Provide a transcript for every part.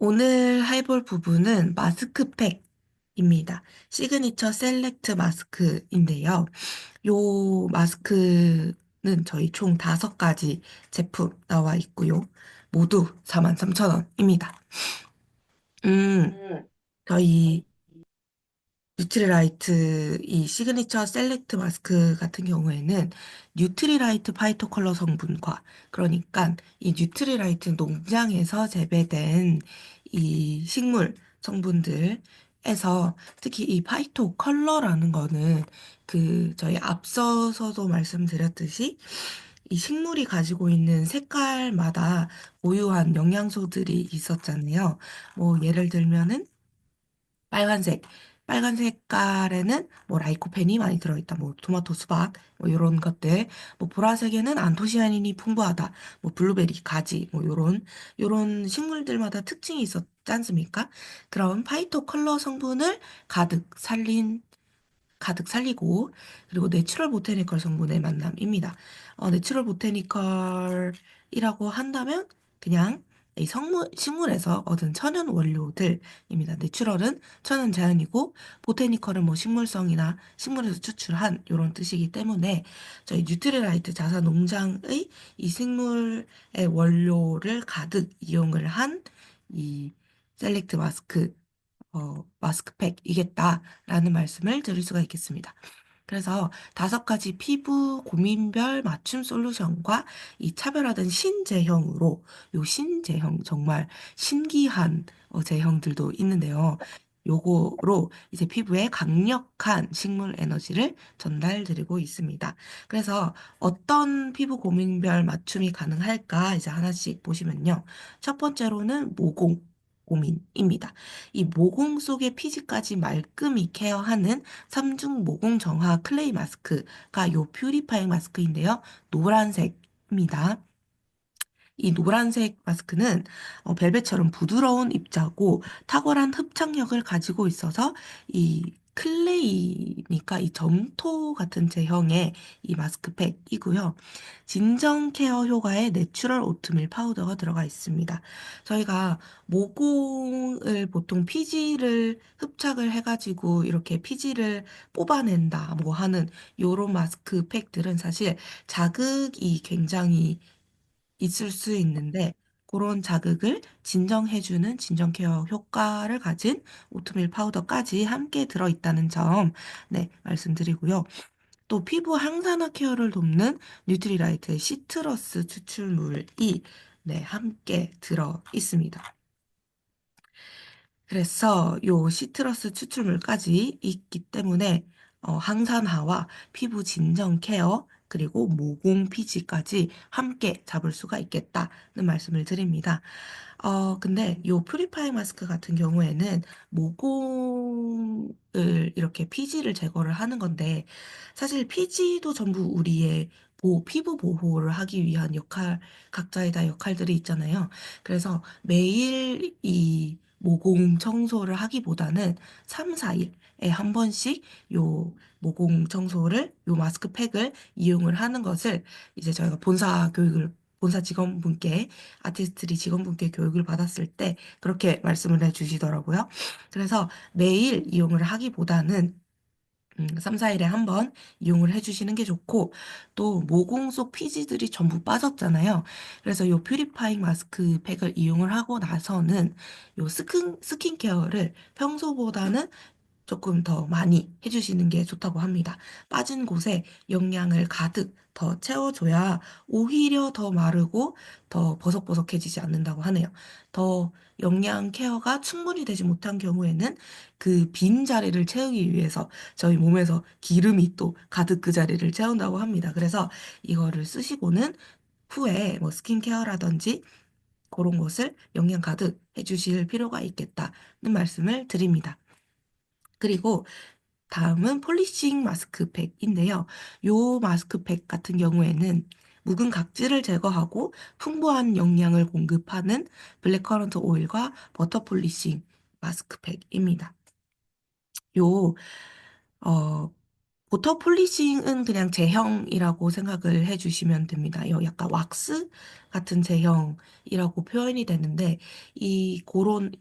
오늘 해볼 부분은 마스크팩입니다. 시그니처 셀렉트 마스크인데요. 요 마스크는 저희 총 5가지 제품 나와 있고요. 모두 43,000원입니다. 음, 저희 뉴트리라이트 이 시그니처 셀렉트 마스크 같은 경우에는 뉴트리라이트 파이토 컬러 성분과 그러니까 이 뉴트리라이트 농장에서 재배된 이 식물 성분들에서 특히 이 파이토 컬러라는 거는 저희 앞서서도 말씀드렸듯이 이 식물이 가지고 있는 색깔마다 고유한 영양소들이 있었잖아요. 뭐 예를 들면은 빨간색. 빨간 색깔에는 뭐 라이코펜이 많이 들어있다. 뭐 토마토, 수박, 뭐 이런 것들. 뭐 보라색에는 안토시아닌이 풍부하다. 뭐 블루베리, 가지, 뭐 요런 식물들마다 특징이 있었지 않습니까? 그런 파이토 컬러 성분을 가득 살린 가득 살리고 그리고 내추럴 보테니컬 성분의 만남입니다. 내추럴 보테니컬이라고 한다면 그냥 이 식물에서 얻은 천연 원료들입니다. 내추럴은 천연 자연이고 보테니컬은 뭐 식물성이나 식물에서 추출한 이런 뜻이기 때문에 저희 뉴트리라이트 자사 농장의 이 식물의 원료를 가득 이용을 한 이 셀렉트 마스크팩이겠다라는 말씀을 드릴 수가 있겠습니다. 그래서 5가지 피부 고민별 맞춤 솔루션과 이 차별화된 신제형으로 요 신제형 정말 신기한 제형들도 있는데요. 요거로 이제 피부에 강력한 식물 에너지를 전달드리고 있습니다. 그래서 어떤 피부 고민별 맞춤이 가능할까 이제 하나씩 보시면요. 첫 번째로는 모공 고민입니다. 이 모공 속의 피지까지 말끔히 케어하는 3중 모공 정화 클레이 마스크가 요 퓨리파잉 마스크인데요. 노란색입니다. 이 노란색 마스크는 벨벳처럼 부드러운 입자고 탁월한 흡착력을 가지고 있어서 이 클레이니까 이 점토 같은 제형의 이 마스크팩이고요. 진정 케어 효과의 내추럴 오트밀 파우더가 들어가 있습니다. 저희가 모공을 보통 피지를 흡착을 해가지고 이렇게 피지를 뽑아낸다 뭐 하는 요런 마스크팩들은 사실 자극이 굉장히 있을 수 있는데 그런 자극을 진정해주는 진정 케어 효과를 가진 오트밀 파우더까지 함께 들어있다는 점, 네, 말씀드리고요. 또 피부 항산화 케어를 돕는 뉴트리라이트의 시트러스 추출물이 네, 함께 들어 있습니다. 그래서 요 시트러스 추출물까지 있기 때문에 항산화와 피부 진정 케어 그리고 모공 피지까지 함께 잡을 수가 있겠다는 말씀을 드립니다. 근데 요 퓨리파이 마스크 같은 경우에는 모공을 이렇게 피지를 제거를 하는 건데 사실 피지도 전부 우리의 피부 보호를 하기 위한 각자의 다 역할들이 있잖아요. 그래서 매일 이 모공 청소를 하기보다는 3, 4일에 한 번씩 요 모공 청소를, 요 마스크팩을 이용을 하는 것을 이제 저희가 본사 직원분께, 아티스트리 직원분께 교육을 받았을 때 그렇게 말씀을 해주시더라고요. 그래서 매일 이용을 하기보다는 3, 4일에 한 번 이용을 해주시는 게 좋고, 또 모공 속 피지들이 전부 빠졌잖아요. 그래서 요 퓨리파잉 마스크팩을 이용을 하고 나서는 요 스킨케어를 평소보다는 조금 더 많이 해주시는 게 좋다고 합니다. 빠진 곳에 영양을 가득 더 채워줘야 오히려 더 마르고 더 버석버석해지지 않는다고 하네요. 더 영양 케어가 충분히 되지 못한 경우에는 그 빈 자리를 채우기 위해서 저희 몸에서 기름이 또 가득 그 자리를 채운다고 합니다. 그래서 이거를 쓰시고는 후에 뭐 스킨케어라든지 그런 것을 영양 가득 해주실 필요가 있겠다는 말씀을 드립니다. 그리고 다음은 폴리싱 마스크팩인데요. 요 마스크팩 같은 경우에는 묵은 각질을 제거하고 풍부한 영양을 공급하는 블랙커런트 오일과 버터 폴리싱 마스크팩입니다. 요, 어, 워터 폴리싱은 그냥 제형이라고 생각을 해주시면 됩니다. 약간 왁스 같은 제형이라고 표현이 되는데, 이 그런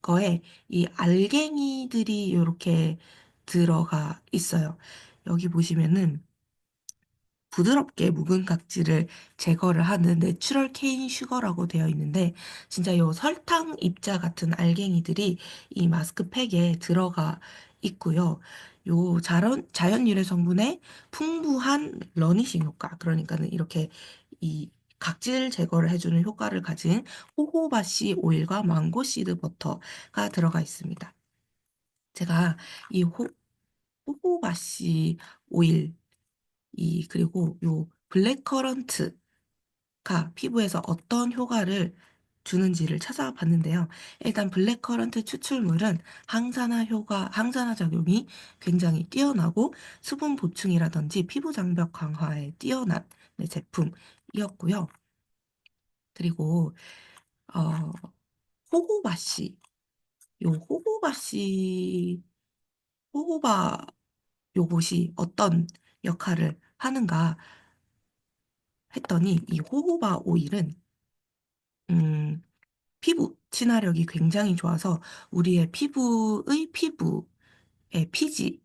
거에 이 알갱이들이 이렇게 들어가 있어요. 여기 보시면은 부드럽게 묵은 각질을 제거를 하는 내추럴 케인 슈거라고 되어 있는데, 진짜 요 설탕 입자 같은 알갱이들이 이 마스크팩에 들어가 있고요. 요 자연 유래 성분의 풍부한 러니싱 효과, 그러니까는 이렇게 이 각질 제거를 해주는 효과를 가진 호호바씨 오일과 망고 시드 버터가 들어가 있습니다. 제가 이 호호바씨 오일, 그리고 요 블랙커런트가 피부에서 어떤 효과를 주는지를 찾아봤는데요. 일단 블랙커런트 추출물은 항산화 작용이 굉장히 뛰어나고 수분 보충이라든지 피부 장벽 강화에 뛰어난, 네, 제품이었고요. 그리고 어, 호호바씨, 요 호호바씨, 호호바 요것이 어떤 역할을 하는가 했더니, 이 호호바 오일은 음, 피부 친화력이 굉장히 좋아서 우리의 피부의 피지를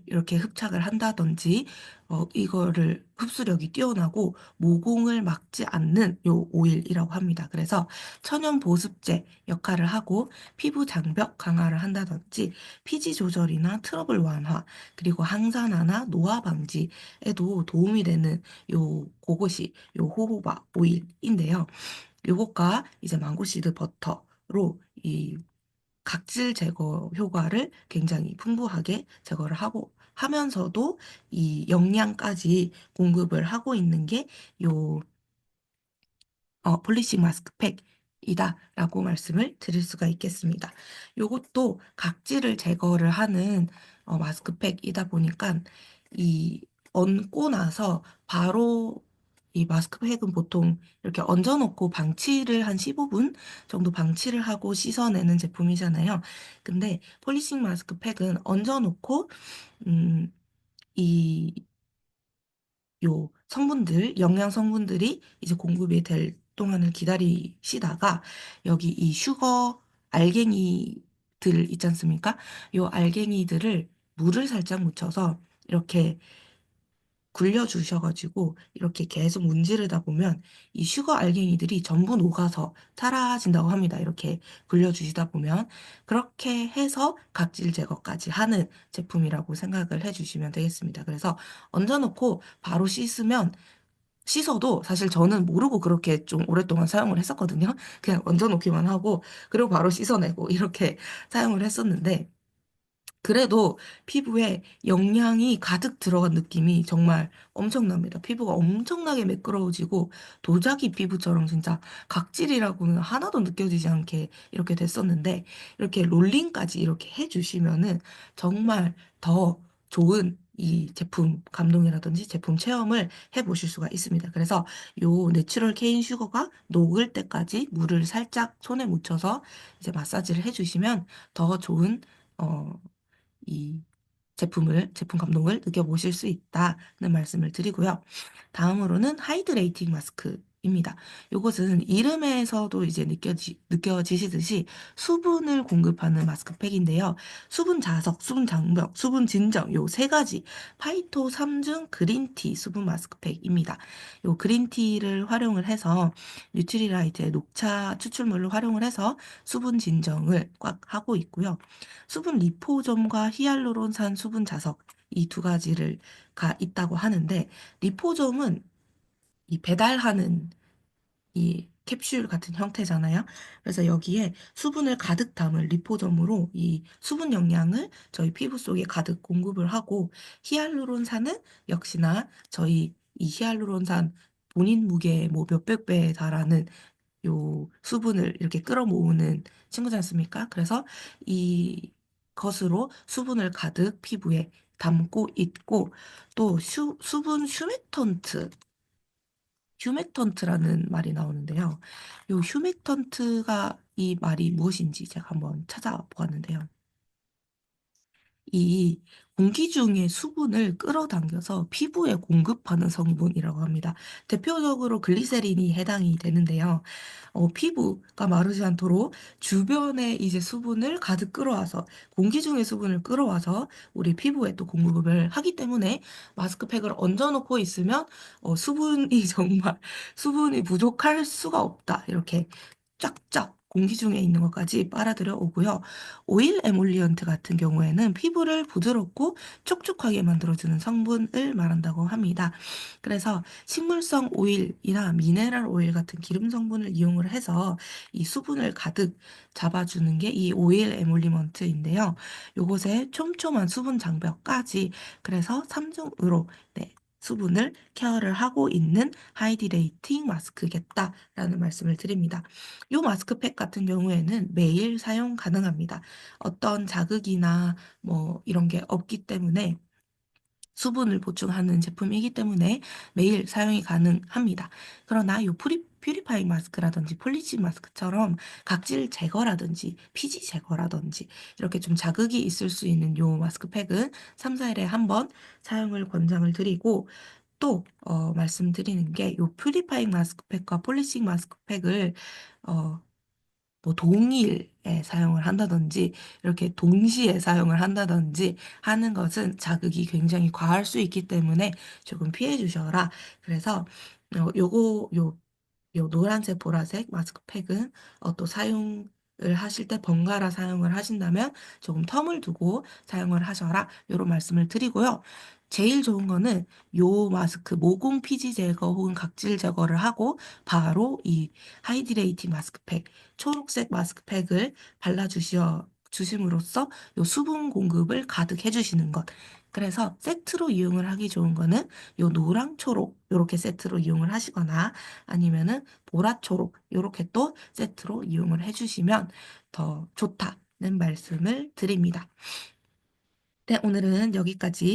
이렇게 흡착을 한다든지, 이거를 흡수력이 뛰어나고 모공을 막지 않는 요 오일이라고 합니다. 그래서 천연 보습제 역할을 하고 피부 장벽 강화를 한다든지 피지 조절이나 트러블 완화, 그리고 항산화나 노화 방지에도 도움이 되는 그것이 요 호호바 오일인데요. 요것과 이제 망고시드 버터로 이 각질 제거 효과를 굉장히 풍부하게 제거를 하고 하면서도 이 영양까지 공급을 하고 있는 게 요 폴리싱 마스크팩이다라고 말씀을 드릴 수가 있겠습니다. 요것도 각질을 제거를 하는 마스크팩이다 보니까 이 얹고 나서 바로, 이 마스크팩은 보통 이렇게 얹어놓고 방치를 한 15분 정도 방치를 하고 씻어내는 제품이잖아요. 근데 폴리싱 마스크팩은 얹어놓고 음, 이 영양 성분들이 이제 공급이 될 동안을 기다리시다가, 여기 이 슈거 알갱이들 있지 않습니까? 요 알갱이들을 물을 살짝 묻혀서 이렇게 굴려주셔가지고 이렇게 계속 문지르다 보면 이 슈거 알갱이들이 전부 녹아서 사라진다고 합니다. 이렇게 굴려주시다 보면 그렇게 해서 각질 제거까지 하는 제품이라고 생각을 해주시면 되겠습니다. 그래서 얹어놓고 바로 씻어도 사실 저는 모르고 그렇게 좀 오랫동안 사용을 했었거든요. 그냥 얹어놓기만 하고 그리고 바로 씻어내고 이렇게 사용을 했었는데, 그래도 피부에 영양이 가득 들어간 느낌이 정말 엄청납니다. 피부가 엄청나게 매끄러워지고 도자기 피부처럼 진짜 각질이라고는 하나도 느껴지지 않게 이렇게 됐었는데, 이렇게 롤링까지 이렇게 해주시면은 정말 더 좋은 이 제품 감동이라든지 제품 체험을 해보실 수가 있습니다. 그래서 요 내추럴 케인 슈거가 녹을 때까지 물을 살짝 손에 묻혀서 이제 마사지를 해주시면 더 좋은 어, 이 제품 감동을 느껴보실 수 있다는 말씀을 드리고요. 다음으로는 하이드레이팅 마스크입니다. 이것은 이름에서도 이제 느껴지시듯이 수분을 공급하는 마스크팩인데요. 수분 자석, 수분 장벽, 수분 진정, 요 세 가지 파이토 3중 그린티 수분 마스크팩입니다. 요 그린티를 활용을 해서 뉴트리라이트의 녹차 추출물을 활용을 해서 수분 진정을 꽉 하고 있고요. 수분 리포점과 히알루론산 수분 자석, 이 두 가지를 가 있다고 하는데, 리포점은 이 배달하는 이 캡슐 같은 형태잖아요. 그래서 여기에 수분을 가득 담은 리포점으로 이 수분 영양을 저희 피부 속에 가득 공급을 하고, 히알루론산은 역시나 저희 이 히알루론산 본인 무게 뭐 몇백 배에 달하는 요 수분을 이렇게 끌어모으는 친구지 않습니까? 그래서 이 것으로 수분을 가득 피부에 담고 있고, 또 수분 휴맥턴트라는 말이 나오는데요. 요 휴맥턴트가 이 말이 무엇인지 제가 한번 찾아보았는데요. 이 공기 중의 수분을 끌어당겨서 피부에 공급하는 성분이라고 합니다. 대표적으로 글리세린이 해당이 되는데요. 피부가 마르지 않도록 주변에 이제 수분을 가득 끌어와서 공기 중의 수분을 끌어와서 우리 피부에 또 공급을 하기 때문에 마스크팩을 얹어 놓고 있으면 수분이 정말 '수분이 부족할 수가 없다.' 이렇게 쫙쫙 공기 중에 있는 것까지 빨아들여 오고요. 오일 에몰리언트 같은 경우에는 피부를 부드럽고 촉촉하게 만들어주는 성분을 말한다고 합니다. 그래서 식물성 오일이나 미네랄 오일 같은 기름 성분을 이용을 해서 이 수분을 가득 잡아주는 게 이 오일 에몰리먼트인데요. 요것에 촘촘한 수분 장벽까지 그래서 3중으로 네, 수분을 케어를 하고 있는 하이디레이팅 마스크겠다라는 말씀을 드립니다. 요 마스크팩 같은 경우에는 매일 사용 가능합니다. 어떤 자극이나 뭐 이런 게 없기 때문에 수분을 보충하는 제품이기 때문에 매일 사용이 가능합니다. 그러나 요 퓨리파잉 마스크라든지 폴리징 마스크처럼 각질 제거라든지 피지 제거라든지 이렇게 좀 자극이 있을 수 있는 요 마스크팩은 3-4 일에 한 번 사용을 권장을 드리고 또 말씀드리는 게 요 퓨리파잉 마스크팩과 폴리싱 마스크팩을 어 뭐 동일에 사용을 한다든지 이렇게 동시에 사용을 한다든지 하는 것은 자극이 굉장히 과할 수 있기 때문에 조금 피해 주셔라. 그래서 요거 요 노란색, 보라색 마스크팩은 또 사용을 하실 때 번갈아 사용을 하신다면 조금 텀을 두고 사용을 하셔라. 요런 말씀을 드리고요. 제일 좋은 거는 요 마스크 모공 피지 제거 혹은 각질 제거를 하고 바로 이 하이드레이팅 마스크팩 초록색 마스크팩을 발라 주심으로써 요 수분 공급을 가득 해 주시는 것. 그래서 세트로 이용을 하기 좋은 거는 요 노랑, 초록 요렇게 세트로 이용을 하시거나 아니면은 보라, 초록 요렇게 또 세트로 이용을 해 주시면 더 좋다는 말씀을 드립니다. 네, 오늘은 여기까지